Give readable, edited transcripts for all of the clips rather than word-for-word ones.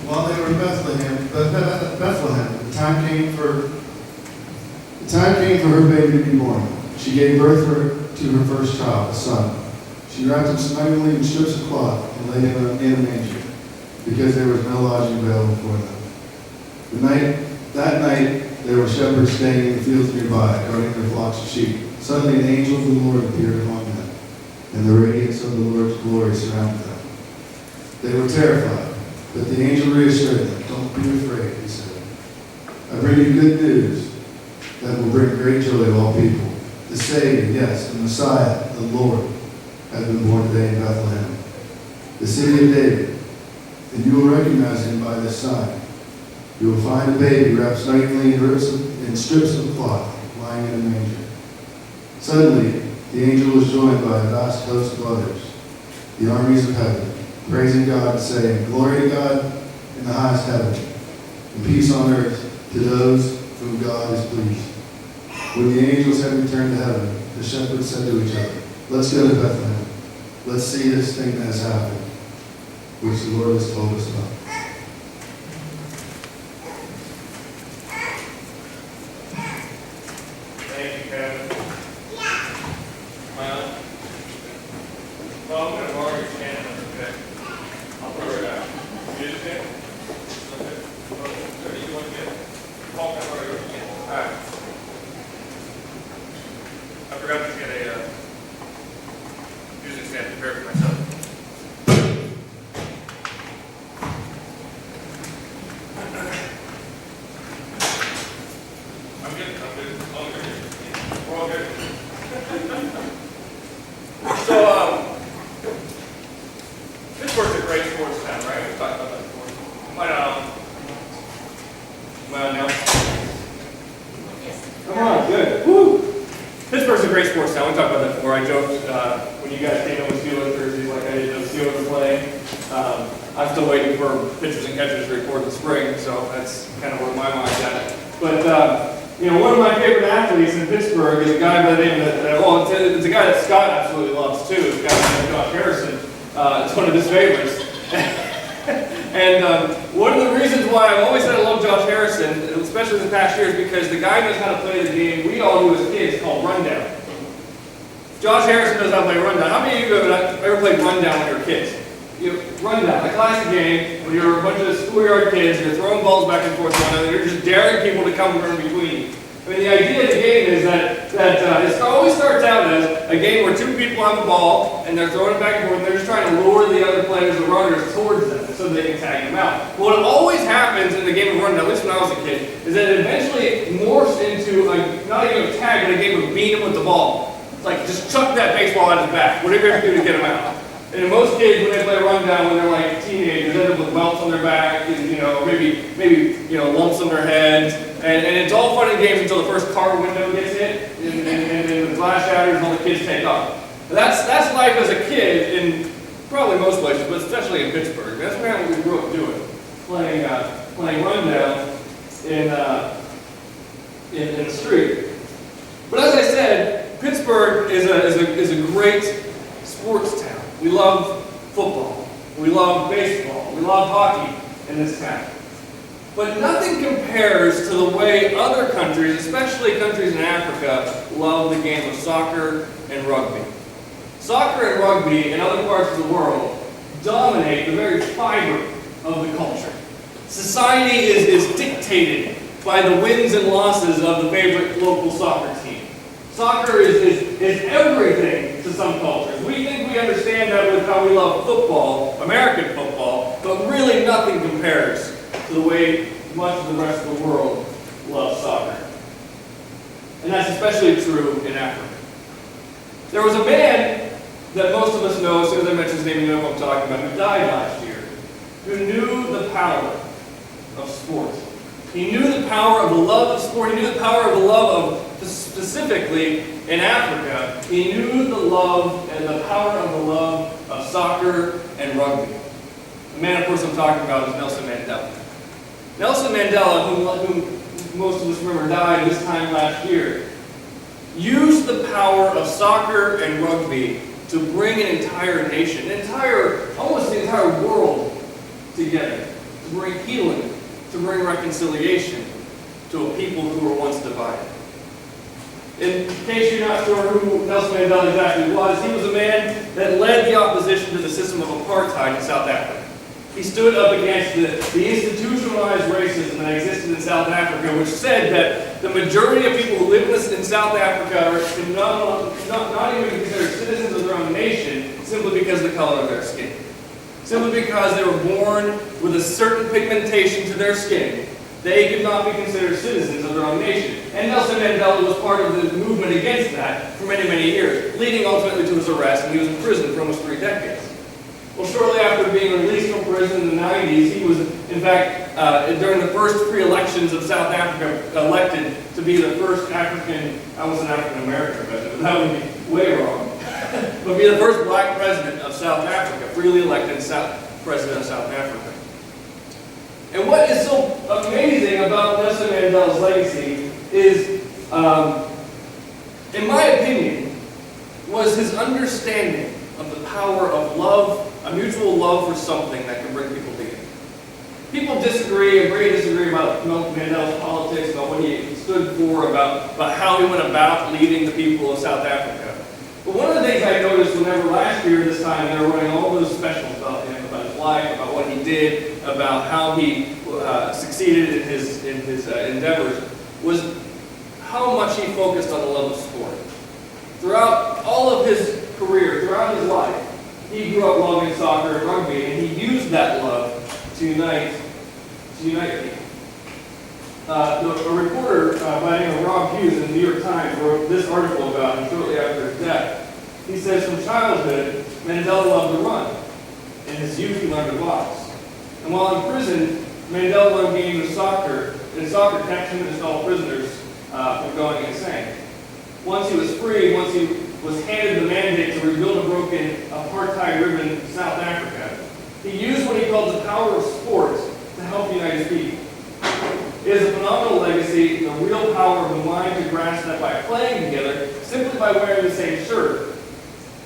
while they were in Bethlehem, the time came for her baby to be born. She gave birth to her first child, a son. She wrapped him snugly in strips of cloth and laid him in a manger, because there was no lodging available for them. That night, there were shepherds staying in the fields nearby, guarding their flocks of sheep. Suddenly an angel of the Lord appeared among them, and the radiance of the Lord's glory surrounded them. They were terrified, but the angel reassured them. Don't be afraid, he said. I bring you good news that will bring great joy to all people. The Savior, yes, the Messiah, the Lord, has been born today in Bethlehem, the city of David. And you will recognize him by this sign. You will find a baby wrapped snugly in strips of cloth, lying in a manger. Suddenly, the angel was joined by a vast host of others, the armies of heaven, praising God and saying, Glory to God in the highest heaven, and peace on earth to those whom God is pleased. When the angels had returned to heaven, the shepherds said to each other, Let's go to Bethlehem. Let's see this thing that has happened, which the Lord has told us about. Thank you, Kevin. Well, I'm going to borrow your stand, okay? I'll throw it out. You just get? Okay. So you want to get? Paul, can I borrow your stand? All right. I forgot to get a music stand prepared for myself. I'm good. All good. We're all good. So, Pittsburgh's a great sports town, right? We've talked about that before. Well, now. Come on, good. Woo! Pittsburgh's a great sports town. We talked about that before. I joked when you guys came in with Steelers jerseys like I didn't know the Steelers were playing. I'm still waiting for pitchers and catchers to report in the spring, so that's kind of where my mind's at. But one of my favorite athletes in Pittsburgh is a guy by the name it's a guy that Scott absolutely loves too. It's a guy named Josh Harrison. It's one of his favorites. And one of the reasons why I've always said I love Josh Harrison, especially this past year, is because the guy knows how to play the game we all knew as kids called rundown. Josh Harrison knows how to play rundown. How many of you have ever played rundown when you were kids? Rundown, a classic game when you're a bunch of schoolyard kids, you're throwing balls back and forth to one another, you're just daring people to come from between. I mean, the idea of the game is that it always starts out as a game where two people have a ball and they're throwing it back and forth and they're just trying to lure the other players, the runners, towards them so they can tag them out. But what always happens in the game of rundown, at least when I was a kid, is that it eventually morphs into not a game of tag, but a game of beat him with the ball. It's like just chuck that baseball out his back, whatever you have to do to get him out. And most kids, when they play rundown, when they're like teenagers, they end up with welts on their back, and maybe lumps on their heads, and it's all fun and games until the first car window gets hit, and the glass shatters, and all the kids take off. That's life as a kid in probably most places, but especially in Pittsburgh. That's what we grew up doing, playing rundown in the street. But as I said, Pittsburgh is a great sports town. We love football, we love baseball, we love hockey in this town. But nothing compares to the way other countries, especially countries in Africa, love the game of soccer and rugby. Soccer and rugby in other parts of the world dominate the very fiber of the culture. Society is dictated by the wins and losses of the favorite local soccer team. Soccer is everything to some cultures. We think we understand that with how we love football, American football, but really nothing compares to the way much of the rest of the world loves soccer. And that's especially true in Africa. There was a man that most of us know, as soon as I mention his name, you know what I'm talking about, who died last year, who knew the power of sport. He knew the power of the love of sport. He knew the power of the love of, specifically in Africa, he knew the love and the power of the love of soccer and rugby. The man, of course, I'm talking about is Nelson Mandela. Nelson Mandela, whom most of us remember died this time last year, used the power of soccer and rugby to bring an entire nation, almost the entire world together. to bring healing, to bring reconciliation to a people who were once divided. In case you're not sure who Nelson Mandela exactly was, he was a man that led the opposition to the system of apartheid in South Africa. He stood up against the institutionalized racism that existed in South Africa, which said that the majority of people who live in South Africa are not even considered citizens of their own nation simply because of the color of their skin. Simply because they were born with a certain pigmentation to their skin, they could not be considered citizens of their own nation. And Nelson Mandela was part of the movement against that for many, many years, leading ultimately to his arrest, and he was in prison for almost 3 decades. Well, shortly after being released from prison in the 90s, he was, in fact, during the first pre-elections of South Africa, elected to be the first African, I was an African-American president, but that would be way wrong, but be the first black president of South Africa, freely elected president of South Africa. And what is so amazing about Nelson Mandela's legacy is, in my opinion, was his understanding of the power of love, a mutual love for something that can bring people together. People disagree, agree and disagree about Mandela's politics, about what he stood for, about how he went about leading the people of South Africa. But one of the things I noticed whenever last year this time they were running all those specials about him, about his life, about what he did, about how he succeeded in his endeavors, was how much he focused on the love of sport. Throughout all of his career, throughout his life, he grew up loving soccer and rugby, and he used that love to unite people. A reporter by the name of Rob Hughes in the New York Times wrote this article about him shortly after his death. He says, from childhood, Mandela loved to run. In his youth, he learned to box. And while in prison, Mandela learned games of soccer, and soccer kept him and his fellow prisoners from going insane. Once he was free, once he was handed the mandate to rebuild a broken apartheid-ridden South Africa, he used what he called the power of sport to help unite his people. It is a phenomenal legacy, the real power of the mind to grasp that by playing together, simply by wearing the same shirt,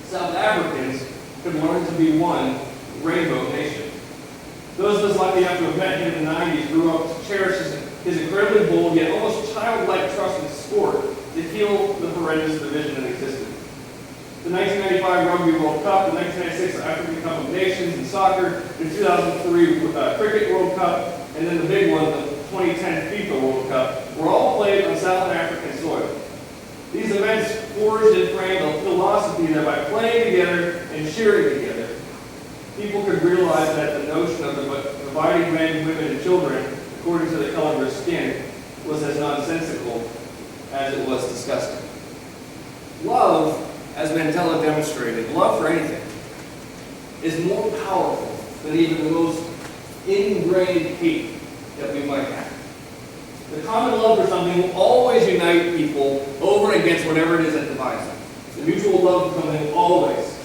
South Africans could learn to be one rainbow nation. Those of us lucky enough to have met him in the 90s grew up to cherish his incredibly bold yet almost childlike trust in sport to heal the horrendous division that existed. The 1995 Rugby World Cup, the 1996 African Cup of Nations in soccer, the 2003 Cricket World Cup, and then the big one, the 2010 FIFA World Cup, were all played on South African soil. These events forged and framed a philosophy that by playing together and cheering together, people could realize that the notion of dividing men, women, and children according to the color of their skin was as nonsensical as it was disgusting. Love, as Mandela demonstrated, love for anything, is more powerful than even the most ingrained hate that we might have. The common love for something will always unite people over and against whatever it is that divides them. The mutual love for something will always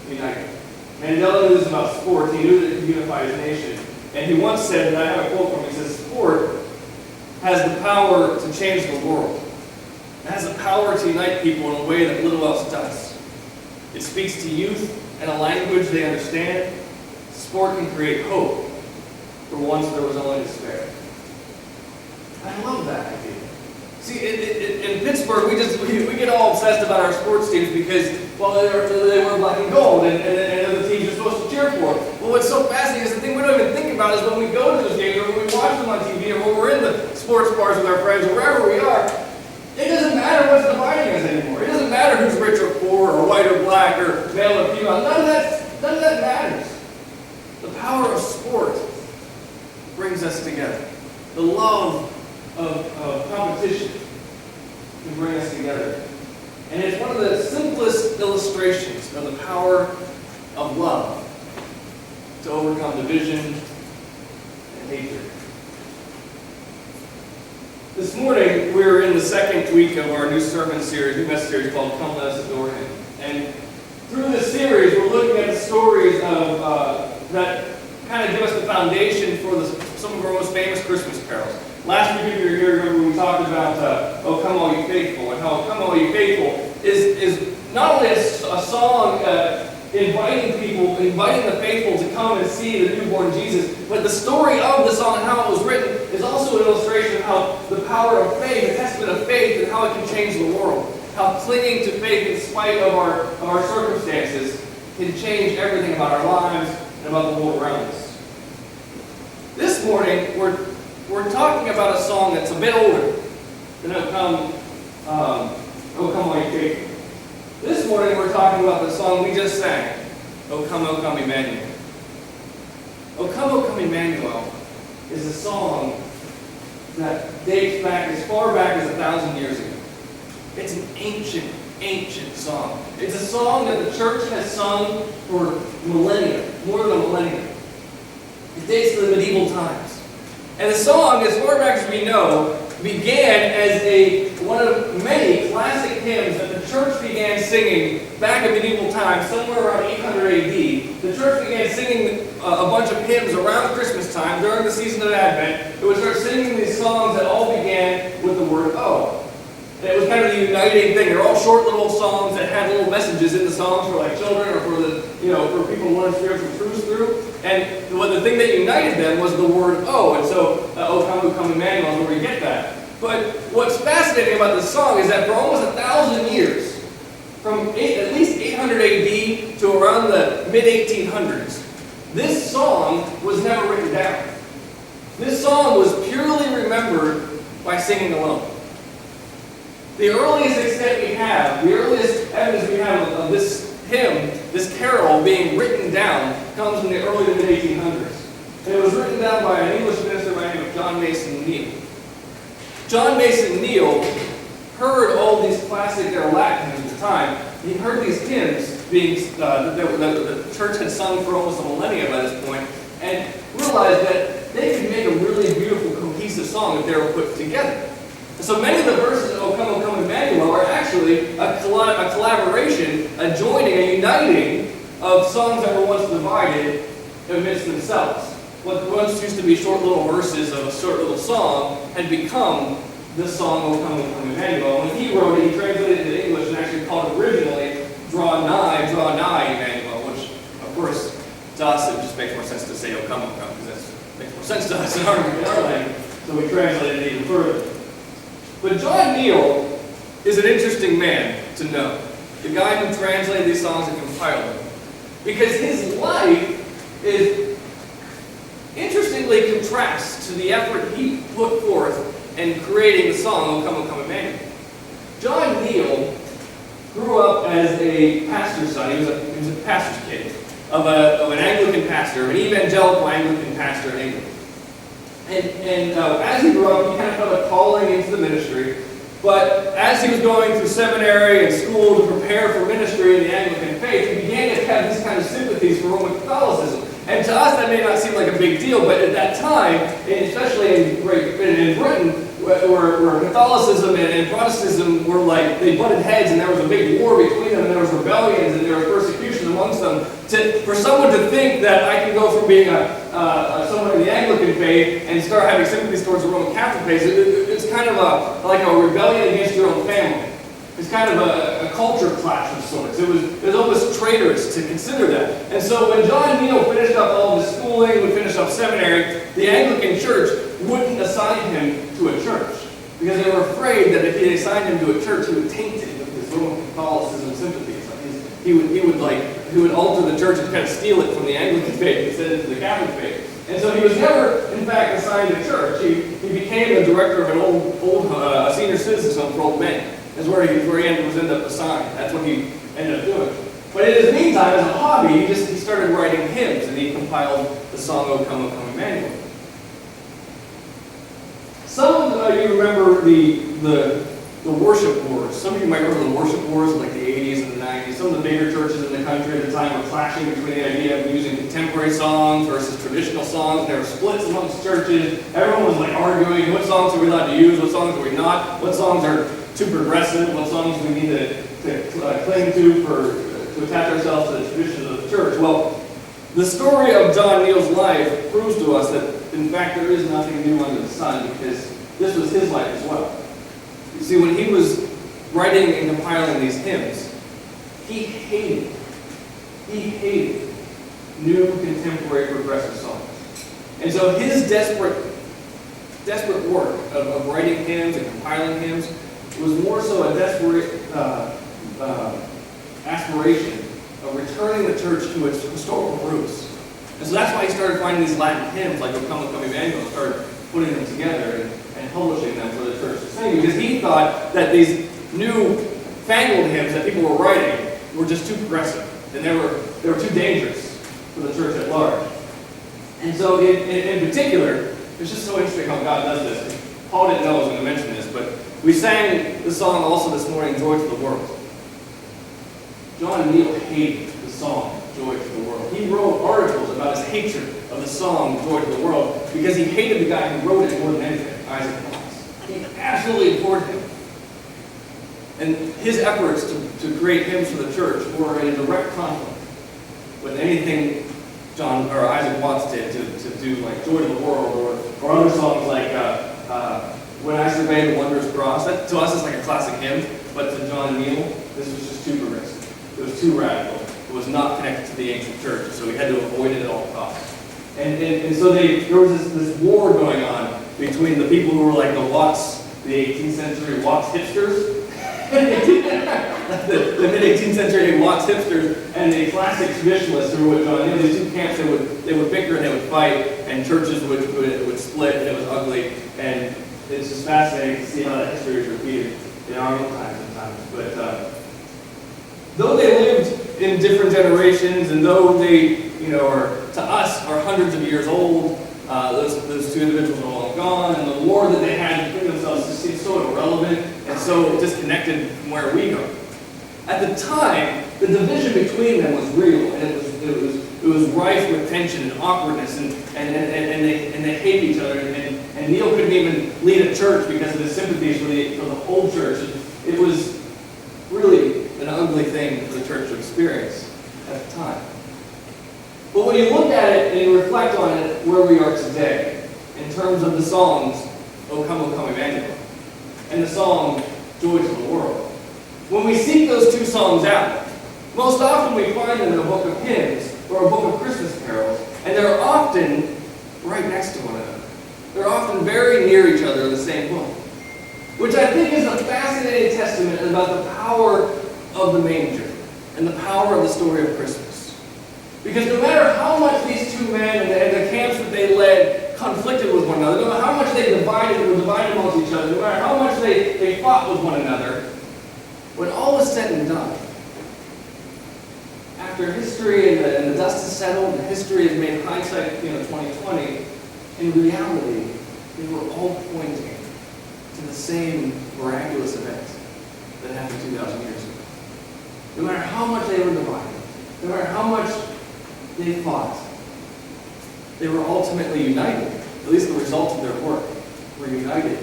unite them. Mandela knew this about sports. He knew that it could unify his nation. And he once said, and I have a quote from him, he says, sport has the power to change the world. It has the power to unite people in a way that little else does. It speaks to youth in a language they understand. Sport can create hope for once there was only despair. I love that idea. See, in Pittsburgh, we get all obsessed about our sports teams because, well, they wear black and gold, and the teams you're supposed to cheer for. Well, what's so fascinating is the thing we don't even think about is when we go to those games, or when we watch them on TV, or when we're in the sports bars with our friends, or wherever we are, it doesn't matter what's dividing us anymore. It doesn't matter who's rich or poor, or white or black, or male or female. None of that matters. The power of sport brings us together. The love of competition can bring us together. And it's one of the simplest illustrations of the power of love to overcome division and hatred. This morning, we're in the second week of our new sermon series, new message series called Come Let Us Adore Him. And through this series, we're looking at the stories of that kind of give us the foundation for some of our most famous Christmas carols. Last week, if you were here, remember we talked about "O Come All You Faithful," and how "Come All You Faithful" is not only a song inviting people, inviting the faithful to come and see the newborn Jesus. But the story of the song and how it was written is also an illustration of how the power of faith, the testament of faith, and how it can change the world. How clinging to faith in spite of our circumstances can change everything about our lives and about the world around us. This morning, we're talking about a song that's a bit older than O Come My Faithful. This morning, we're talking about the song we just sang, O Come Emmanuel. O Come Emmanuel is a song that dates back as far back as 1,000 years ago. It's an ancient song. It's a song that the church has sung for millennia, more than a millennium. It dates to the medieval times. And the song, as far back as we know, began as one of many classic hymns that the church began singing back in medieval times, somewhere around 800 AD. The church began singing a bunch of hymns around Christmas time, during the season of Advent. It would start singing these songs that all began with the word O. And it was kind of the uniting thing. They're all short little songs that had little messages in the songs for like children or for for people who wanted spiritual truths through. And the thing that united them was the word O. And so, O Come Emmanuel is where we get that. But what's fascinating about this song is that for almost 1,000 years, from at least 800 AD to around the mid-1800s, this song was never written down. This song was purely remembered by singing alone. The earliest extent we have, the earliest evidence we have of this hymn, this carol being written down, comes in the early to mid-1800s. And it was written down by an English minister by the name of John Mason Neale. John Mason Neale heard all these classic, they're Latin hymns at the time. He heard these hymns being that the church had sung for almost a millennia by this point, and realized that they could make a really beautiful, cohesive song if they were put together. And so many of the verses of O Come Emmanuel are actually a collaboration, a joining, a uniting of songs that were once divided amidst themselves. What once used to be short little verses of a short little song had become this song, O Come Emmanuel. When he wrote it, he translated it into English and actually called it originally Draw Nigh, Emmanuel, which, of course, to us it just makes more sense to say O Come, because that makes more sense to us in our language, so we translated it even further. But John Neale is an interesting man to know, the guy who translated these songs and compiled them, because his life is interestingly contrasts to the effort he put forth in creating the song, O Come Emmanuel. John Neale grew up as a pastor's son. He was a pastor's kid of an Anglican pastor, an evangelical Anglican pastor in England. And as he grew up, he kind of felt a calling into the ministry. But as he was going through seminary and school to prepare for ministry in the Anglican faith, he began to have these kind of sympathies for Roman Catholicism. And to us, that may not seem like a big deal, but at that time, and especially in Britain, where Catholicism and Protestantism were like, they butted heads, and there was a big war between them, and there was rebellions, and there was persecution amongst them. For someone to think that I can go from being someone in the Anglican faith and start having sympathies towards the Roman Catholic faith, it's kind of like a rebellion against your own family. It's kind of a culture clash of sorts. It was almost traitorous to consider that. And so when John Neale finished up all of his schooling, would finish up seminary, the Anglican Church wouldn't assign him to a church, because they were afraid that if he assigned him to a church, he would taint it with his Roman Catholicism sympathies. He would alter the church and kind of steal it from the Anglican faith and send it to the Catholic faith. And so he was never, in fact, assigned to church. He became the director of an old senior citizens home for old men. That's where he ended up assigned. That's what he ended up doing. But in his meantime, as a hobby, he started writing hymns, and he compiled the song O Come Emmanuel. Some of you remember the worship wars. Some of you might remember the worship wars in like the 80s and the 90s. Some of the bigger churches in the country at the time were clashing between the idea of using contemporary songs versus traditional songs. There were splits amongst churches. Everyone was like arguing, what songs are we allowed to use, what songs are we not, what songs are too progressive, what songs do we need to cling to attach ourselves to the traditions of the church. Well, the story of John Neale's life proves to us that, in fact, there is nothing new under the sun, because this was his life as well. You see, when he was writing and compiling these hymns, he hated He hated new contemporary progressive songs. And so his desperate work of writing hymns and compiling hymns was more so a desperate aspiration of returning the church to its historical roots. And so that's why he started finding these Latin hymns like O Come O Come Emmanuel and started putting them together and publishing them for the church to sing, because he thought that these new fangled hymns that people were writing were just too progressive, and they were too dangerous for the church at large. And so in particular, it's just so interesting how God does this. Paul didn't know I was going to mention this, but we sang the song also this morning, Joy to the World. John Neal hated the song, Joy to the World. He wrote articles about his hatred of the song, Joy to the World, because he hated the guy who wrote it more than anything, Isaac Watts. He absolutely abhorred him. And his efforts to create hymns for the church were in direct conflict with anything Isaac Watts did to do, like Joy to the World, or other songs like When I Survey the Wondrous Cross. That to us is like a classic hymn, but to John Neal, this was just too progressive. It was too radical. It was not connected to the ancient church, so he had to avoid it at all costs. And so there was this war going on between the people who were like the Watts, the 18th century Watts hipsters, the mid-18th century Watts hipsters, and the classic traditionalists who were with John Neal. These two camps, they would bicker and they would fight, and churches would split, and it was ugly. And it's just fascinating to see how that history is repeated in our own times sometimes. But though they lived in different generations, and though they, to us, are hundreds of years old, those two individuals are all gone, and the war that they had between themselves just seems so irrelevant and so disconnected from where we go. At the time, the division between them was real, and it was rife with tension and awkwardness, and they hated each other. And Neal couldn't even lead a church because of his sympathies for the whole church. It was really an ugly thing for the church to experience at the time. But when you look at it and you reflect on it where we are today, in terms of the songs, O Come Emmanuel, and the song, Joy to the World, when we seek those two songs out, most often we find them in a book of hymns or a book of Christmas carols, and they're often right next to one another. They're often very near each other in the same book, which I think is a fascinating testament about the power of the manger and the power of the story of Christmas. Because no matter how much these two men and the camps that they led conflicted with one another, no matter how much they were divided amongst each other, no matter how much they fought with one another, when all was said and done, after history and the dust has settled and history has made hindsight 2020, in reality, they were all pointing to the same miraculous event that happened 2,000 years ago. No matter how much they were divided, no matter how much they fought, they were ultimately united. At least the results of their work were united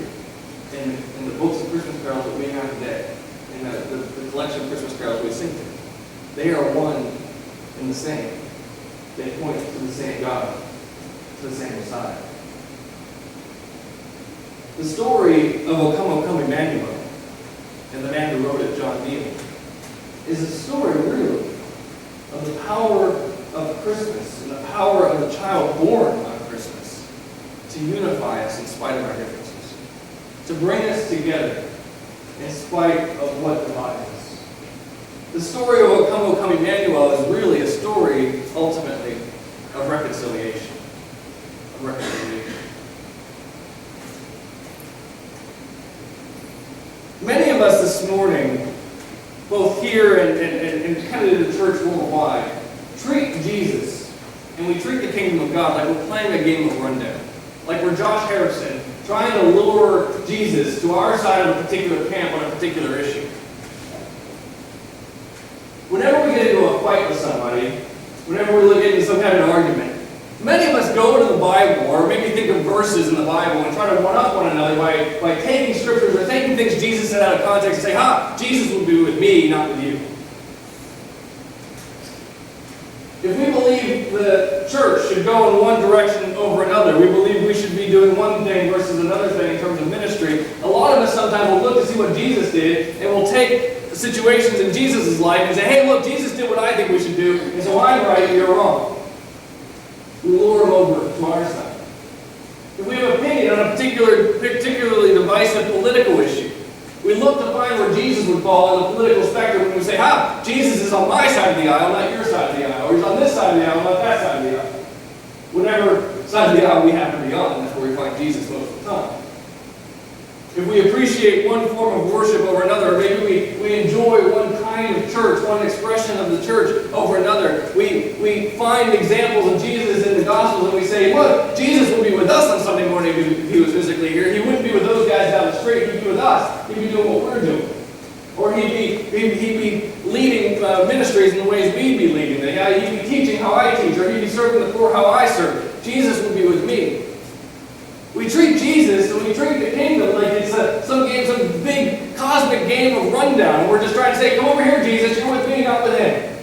in the books of Christmas carols that we have today, in the collection of Christmas carols we sing to. They are one and the same. They point to the same God, to the same Messiah. The story of O Come Emmanuel, and the man who wrote it, John Neal, is a story really of the power of Christmas and the power of the child born on Christmas to unify us in spite of our differences, to bring us together in spite of what divides us. The story of O Come Emmanuel is really a story, ultimately, of reconciliation. Of reconciliation. Many of us this morning, both here and kind of in the church worldwide, treat Jesus and we treat the kingdom of God like we're playing a game of rundown. Like we're Josh Harrison trying to lure Jesus to our side of a particular camp on a particular issue. Whenever we get into a fight with somebody, whenever we get into some kind of argument, many of us go to the Bible, or maybe think of verses in the Bible, and try to one-up one another by taking scriptures or taking things Jesus said out of context and say, Jesus will be with me, not with you. If we believe the church should go in one direction over another, we believe we should be doing one thing versus another thing in terms of ministry, a lot of us us sometimes will look to see what Jesus did, and we'll take situations in Jesus' life and say, hey, look, Jesus did what I think we should do, and so I'm right and you're wrong. We lure him over to our side. If we have an opinion on a particularly divisive political issue, we look to find where Jesus would fall on the political spectrum, and we say, Jesus is on my side of the aisle, not your side of the aisle, or he's on this side of the aisle, not that side of the aisle. Whatever side of the aisle we happen to be on, that's where we find Jesus most of the time. If we appreciate one form of worship over another, maybe we enjoy one kind of church, one expression of the church over another, we find examples of Jesus in the Gospels and we say, look, Jesus will be with us on Sunday morning if he was physically here. He wouldn't be with those guys down the street. He'd be with us. He'd be doing what we're doing. Or he'd be leading ministries in the ways we'd be leading them. He'd be teaching how I teach, or he'd be serving the poor how I serve. Jesus would be with me. We treat Jesus and we treat the kingdom like it's some big cosmic game of rundown. We're just trying to say, come over here, Jesus, you're with me, not with him.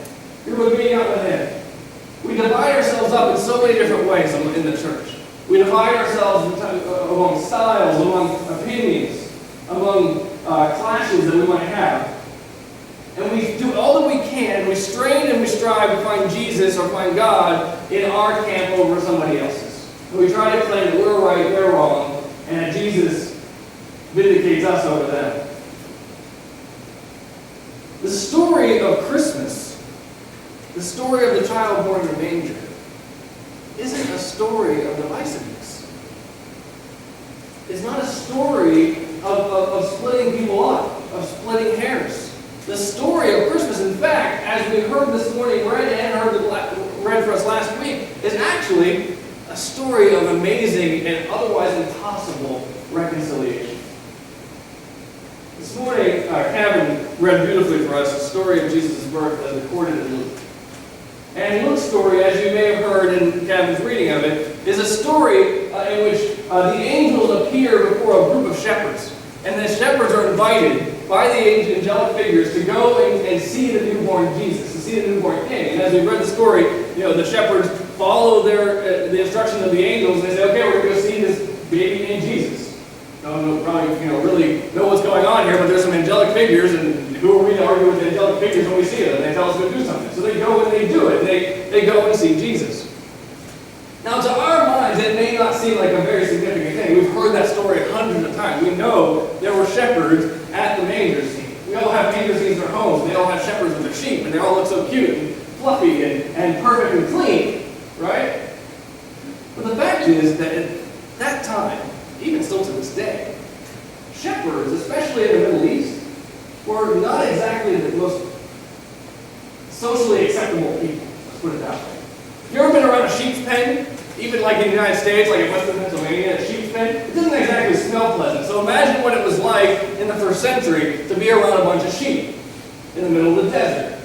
You're with me, not with him. We divide ourselves up in so many different ways in the church. We divide ourselves among styles, among opinions, among clashes that we might have. And we do all that we can, we strain and we strive to find Jesus or find God in our camp over somebody else's. And we try to claim that we're right, they're wrong, and that Jesus vindicates us over them. The story of Christmas, the story of the child born in a manger, isn't a story of divisiveness. It's not a story of splitting people up, of splitting hairs. The story of Christmas, in fact, as we heard this morning read and read for us last week, is actually a story of amazing and otherwise impossible reconciliation. This morning, Kevin read beautifully for us the story of Jesus' birth as recorded in Luke. And Luke's story, as you may have heard in Kevin's reading of it, is a story in which the angels appear before a group of shepherds. And the shepherds are invited by the angelic figures to go and see the newborn Jesus, to see the newborn king. And as we read the story, the shepherds follow the instructions of the angels, and they say, okay, we're going to go see this baby named Jesus. Don't probably really know what's going on here, but there's some angelic figures, and who are we to argue with the angelic figures when we see them? They tell us to do something. So they go and they do it. They go and see Jesus. Now, to our minds, it may not seem like a very significant thing. We've heard that story hundreds of times. We know there were shepherds at the manger scene. We all have manger scenes in our homes. They all have shepherds with their sheep, and they all look so cute and fluffy and perfect and clean, right? But the fact is that at that time, even still to this day, shepherds, especially in the Middle East, were not exactly the most socially acceptable people. Let's put it that way. Have you ever been around a sheep's pen? Even like in the United States, like in Western Pennsylvania, a sheep's pen, it doesn't exactly smell pleasant. So imagine what it was like in the first century to be around a bunch of sheep in the middle of the desert.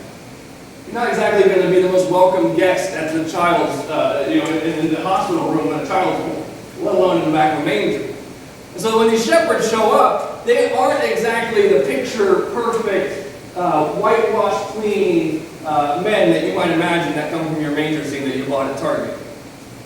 You're not exactly going to be the most welcome guest at the child's, in the hospital room when a child's born, let alone in the back of a manger. And so when these shepherds show up, they aren't exactly the picture-perfect, whitewashed, clean men that you might imagine that come from your manger scene that you bought at Target.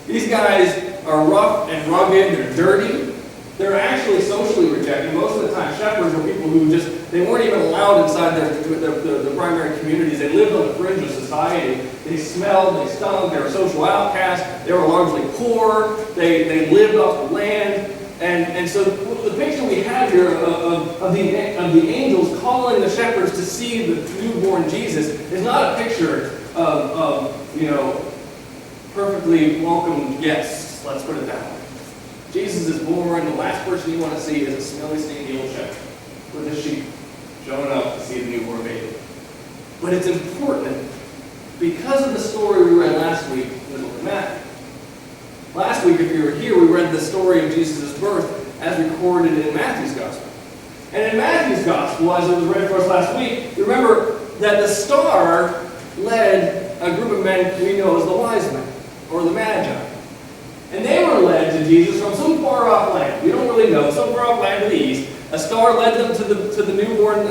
These guys are rough and rugged, they're dirty, they're actually socially rejected. Most of the time, shepherds were people who they weren't even allowed inside their primary communities. They lived on the fringe of society. They smelled, they stunk, they were social outcasts, they were largely poor, they lived off the land. And so the picture we have here of the angels calling the shepherds to see the newborn Jesus is not a picture of perfectly welcome guests, let's put it that way. Jesus is born, the last person you want to see is a smelly, stinky old shepherd with his sheep showing up to see the newborn baby. But it's important because of the story we read last week in the book of Matthew. Last week, if you were here, we read the story of Jesus' birth as recorded in Matthew's Gospel. And in Matthew's Gospel, as it was read for us last week, you remember that the star led a group of men we know as the wise men, or the Magi. And they were led to Jesus from some far-off land. We don't really know, some far-off land to the east. A star led them to the newborn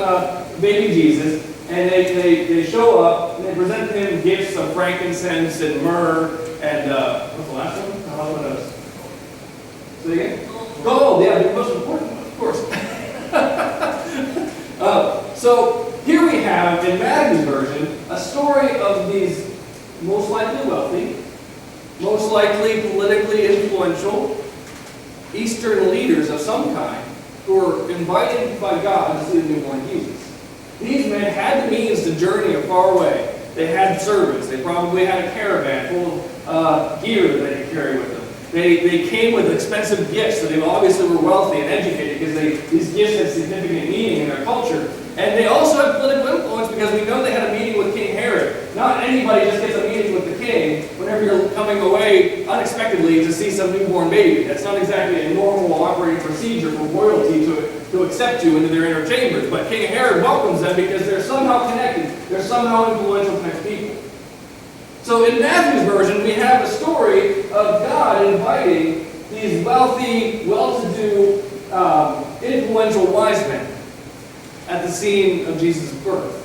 baby Jesus, and they show up, and they present him gifts of frankincense and myrrh, and what's the last one? How about those? Say again? Gold, yeah, the most important one, of course. in Matthew's version, a story of these most likely wealthy, most likely politically influential Eastern leaders of some kind who were invited by God to see the newborn Jesus. These men had the means to journey far away. They had servants. They probably had a caravan full of gear that they could carry with them. They came with expensive gifts, so they obviously were wealthy and educated because these gifts had significant meaning in their culture. And they also had political influence because we know they had a meeting with King Herod. Not anybody just gets a meeting with the king whenever you're coming away unexpectedly to see some newborn baby. That's not exactly a normal operating procedure for royalty to accept you into their inner chambers. But King Herod welcomes them because they're somehow connected. They're somehow influential type people. So in Matthew's version, we have a story of God inviting these wealthy, well-to-do, influential wise men at the scene of Jesus' birth.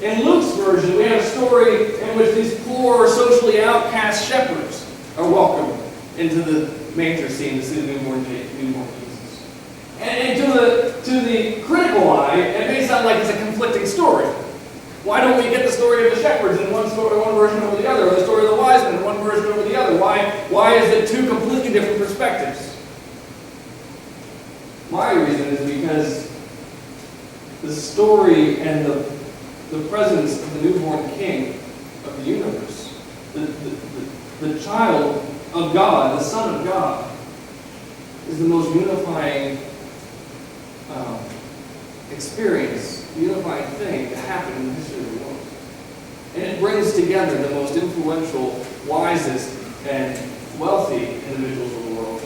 In Luke's version, we have a story in which these poor, socially outcast shepherds are welcomed into the manger scene to see the newborn Jesus. And to the critical eye, it may sound like it's a conflicting story. Why don't we get the story of the shepherds in one version over the other, or the story of the wise men in one version over the other? Why is it two completely different perspectives? My reason is because the story and the presence of the newborn King of the universe, the child of God, the Son of God, is the most unifying experience, unifying thing to happen in the history of the world. And it brings together the most influential, wisest, and wealthy individuals of the world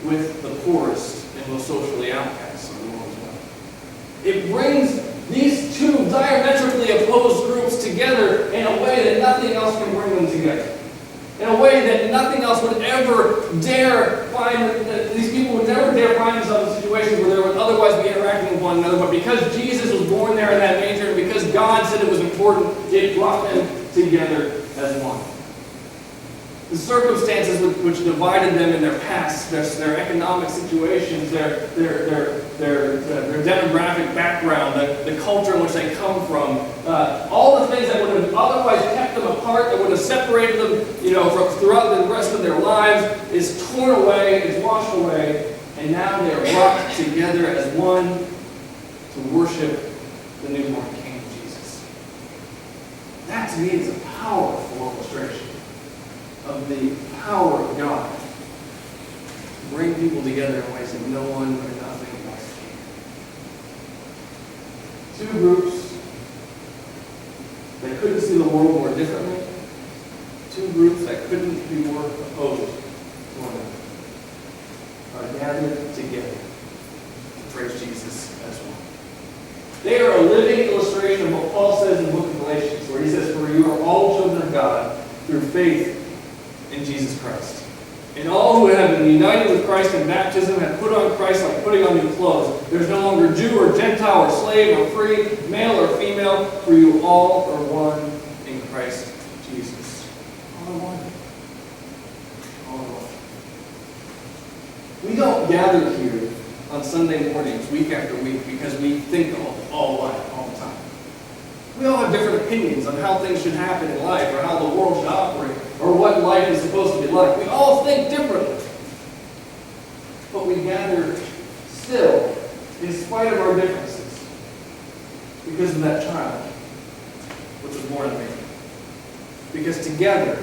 with the poorest and most socially outcast of the world as well. It brings these two diametrically opposed groups together in a way that nothing else can bring them together. In a way that nothing else would ever dare find, that these people would never dare find themselves in situations where they would otherwise be interacting with one another. But because Jesus was born there in that manger, and because God said it was important, it brought them together as one. The circumstances which divided them in their past, their economic situations, their demographic background, the culture in which they come from, all the things that would have otherwise kept them apart, that would have separated them, throughout the rest of their lives, is torn away, is washed away, and now they are brought together as one to worship the newborn King Jesus. That to me is a powerful illustration of the power of God to bring people together in ways that no one or nothing else can. Two groups that couldn't see the world more differently, two groups that couldn't be more opposed to one another, are gathered together to praise Jesus as one. They are a living illustration of what Paul says in the book of Galatians, where he says, "For you are all children of God through faith in Jesus Christ. And all who have been united with Christ in baptism have put on Christ like putting on new clothes. There's no longer Jew or Gentile or slave or free, male or female, for you all are one in Christ Jesus." All are one. All are one. We don't gather here on Sunday mornings, week after week, because we think all alike all the time. We all have different opinions on how things should happen in life, or how the world should operate, or what life is supposed to be like. We all think differently. But we gather still, in spite of our differences, because of that child, which was born in me. Because together,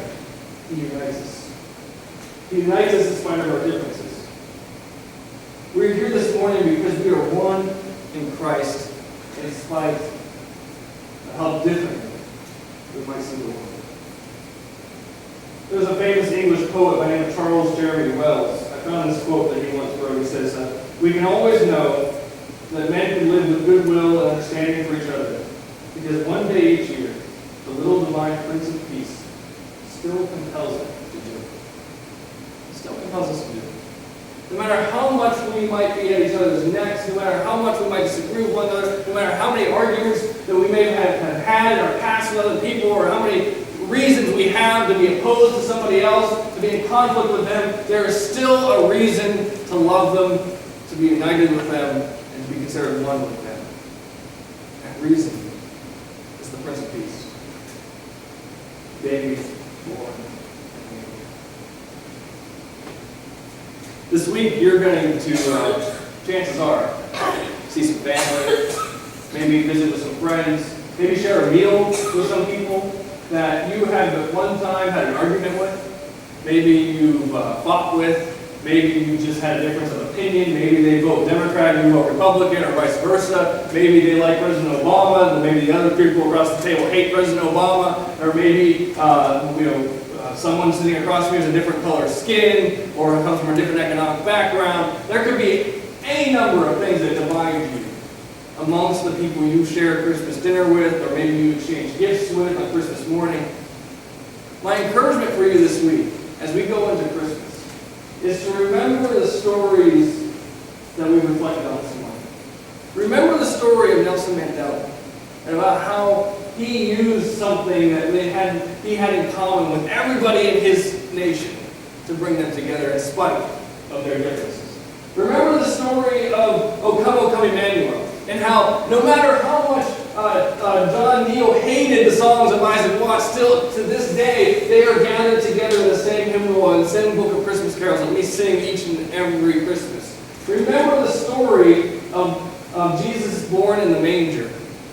He unites us. He unites us in spite of our differences. We're here this morning because we are one in Christ, in spite of how different we might see the world. There's a famous English poet by the name of Charles Jeremy Wells. I found this quote that he once wrote. He says, "We can always know that men can live with goodwill and understanding for each other, because one day each year, the little divine Prince of Peace still compels us to do it." Still compels us to do it. No matter how much we might be at each other's necks, no matter how much we might disagree with one another, no matter how many arguments that we may have had in our past with other people, or how many reasons we have to be opposed to somebody else, to be in conflict with them, there is still a reason to love them, to be united with them, and to be considered one with them. That reason baby born. This week, you're going to, chances are, see some family, maybe visit with some friends, maybe share a meal with some people that you had at one time had an argument with, maybe you've fought with, maybe you just had a difference of opinion, maybe they vote Democrat and you vote Republican, or vice versa, maybe they like President Obama, and maybe the other people across the table hate President Obama, or maybe someone sitting across from you has a different color skin, or comes from a different economic background. There could be any number of things that divide you amongst the people you share Christmas dinner with, or maybe you exchange gifts with on Christmas morning. My encouragement for you this week, as we go into Christmas, is to remember the stories that we reflected on this morning. Remember the story of Nelson Mandela, and about how he used something that he had in common with everybody in his nation to bring them together in spite of their differences. Remember the story of Come O Come Emmanuel, and how no matter how much John Neal hated the songs of Isaac Watts, still to this day they are gathered together in the same hymnal and the same book of Christmas carols that we sing each and every Christmas. Remember the story of Jesus born in the manger,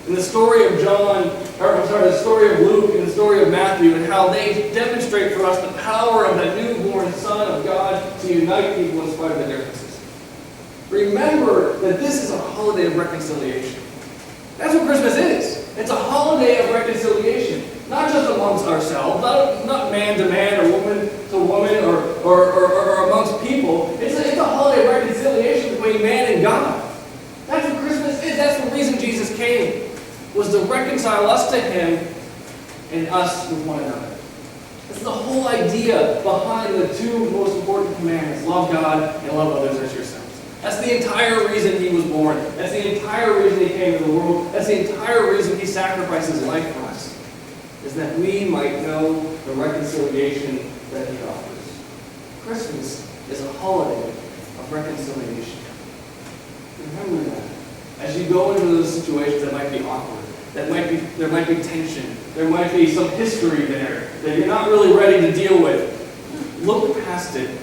and the story of the story of Luke and the story of Matthew, and how they demonstrate for us the power of that newborn Son of God to unite people in spite of their differences. Remember that this is a holiday of reconciliation. That's what Christmas is. It's a holiday of reconciliation. Not just amongst ourselves, not man to man or woman to woman or amongst people. It's a holiday of reconciliation between man and God. That's what Christmas is. That's the reason Jesus came, was to reconcile us to Him and us with one another. That's the whole idea behind the two most important commandments: love God and love others as yourselves. That's the entire reason He was born. That's the entire reason He came to the world. That's the entire reason He sacrificed His life for us, is that we might know the reconciliation that He offers. Christmas is a holiday of reconciliation. Remember that. As you go into those situations that might be awkward, there might be tension, there might be some history there that you're not really ready to deal with, look past it.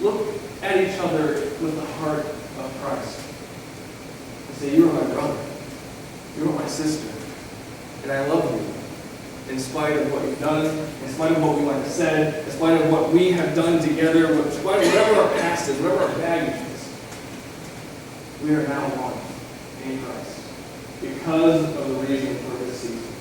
Look at each other with the heart of Christ and say, you are my brother, you are my sister, and I love you in spite of what you've done, in spite of what we might have said, in spite of what we have done together, in spite of whatever our past is, whatever our baggage is. We are now one in Christ because of the reason for this season.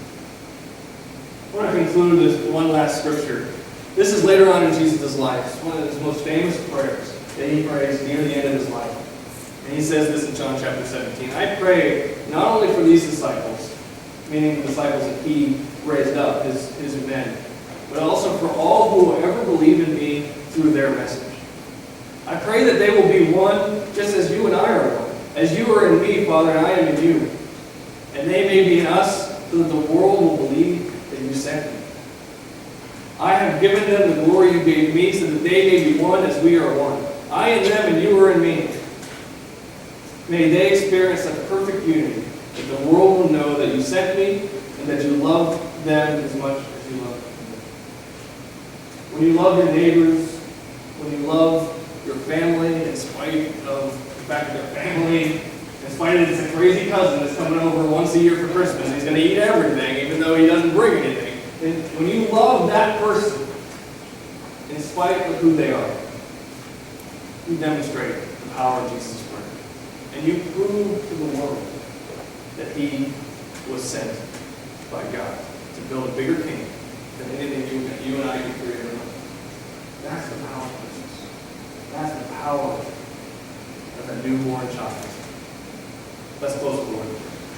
I want to conclude this one last scripture. This is later on in Jesus' life. It's one of his most famous prayers that he prays near the end of his life. And he says this in John chapter 17. I pray not only for these disciples, meaning the disciples that he raised up, his men, but also for all who will ever believe in me through their message. I pray that they will be one just as you and I are one. As you are in me, Father, and I am in you. And they may be in us, so that the world will believe that you sent me. I have given them the glory you gave me, so that they may be one as we are one. I in them and you are in me. May they experience such perfect unity that the world will know that you sent me and that you love them as much as you love me. When you love your neighbors, when you love your family in spite of the fact that they're family, in spite of it's a crazy cousin that's coming over once a year for Christmas, he's going to eat everything even though he doesn't bring anything. And when you love that person in spite of who they are, you demonstrate the power of Jesus' prayer. And you prove to the world that He was sent by God to build a bigger kingdom than anything that you and I can create on earth. That's the power of Christmas. That's the power of a newborn child. Let's close the Lord.